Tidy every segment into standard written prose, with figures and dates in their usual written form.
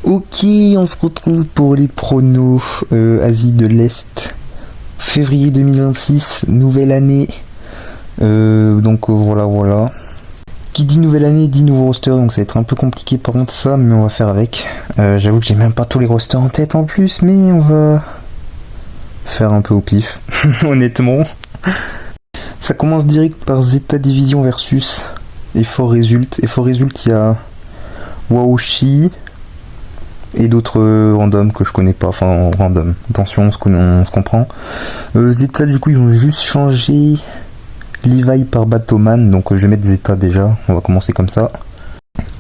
Ok, on se retrouve pour les pronos Asie de l'Est. Février 2026, nouvelle année. Voilà. Qui dit nouvelle année dit nouveau roster, donc ça va être un peu compliqué par contre ça, mais on va faire avec. J'avoue que j'ai même pas tous les rosters en tête en plus, mais on va faire un peu au pif, honnêtement. Ça commence direct par Zeta Division versus Effort Result. Effort Result, il y a Waoshi et d'autres random que je connais pas, enfin random, attention, on se comprend. Zeta, du coup, ils ont juste changé Levi par Batoman, donc je vais mettre Zeta déjà, on va commencer comme ça.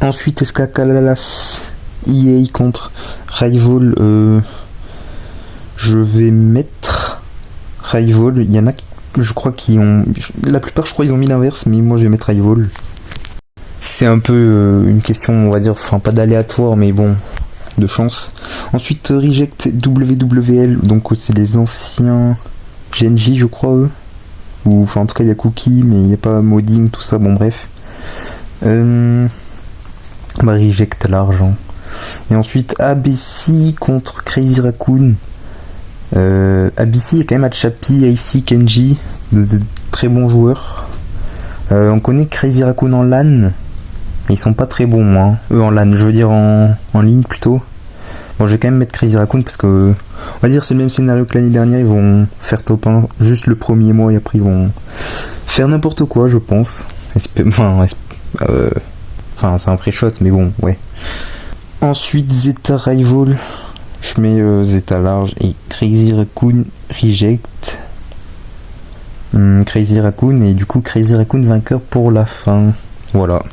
Ensuite, SK Kalalas EA contre Rival, je vais mettre Rival. Il y en a qui, je crois, qui ont, la plupart je crois ils ont mis l'inverse, mais moi je vais mettre Rival. C'est un peu une question, on va dire, enfin pas d'aléatoire, mais bon, de chance. Ensuite, Reject WWL, donc c'est les anciens GNJ, je crois, eux. Ou enfin en tout cas il y a Cookie, mais il n'y a pas modding, tout ça, bon bref. Reject l'argent. Et ensuite ABC contre Crazy Raccoon. ABC est quand même Hachapi, AC, Kenji, de très bons joueurs. On connaît Crazy Raccoon en LAN, ils sont pas très bons, moi. En LAN, je veux dire en ligne plutôt. Bon, je vais quand même mettre Crazy Raccoon parce que, on va dire, c'est le même scénario que l'année dernière. Ils vont faire top 1 juste le premier mois et après ils vont faire n'importe quoi, je pense. Enfin, c'est un pré-shot, mais bon, ouais. Ensuite, Zeta Rival. Je mets Zeta large et Crazy Raccoon Reject. Crazy Raccoon, et du coup Crazy Raccoon vainqueur pour la fin. Voilà.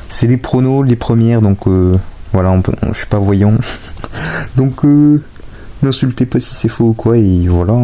C'est les pronos, les premières, donc voilà, je suis pas voyant. Donc n'insultez pas si c'est faux ou quoi, et voilà.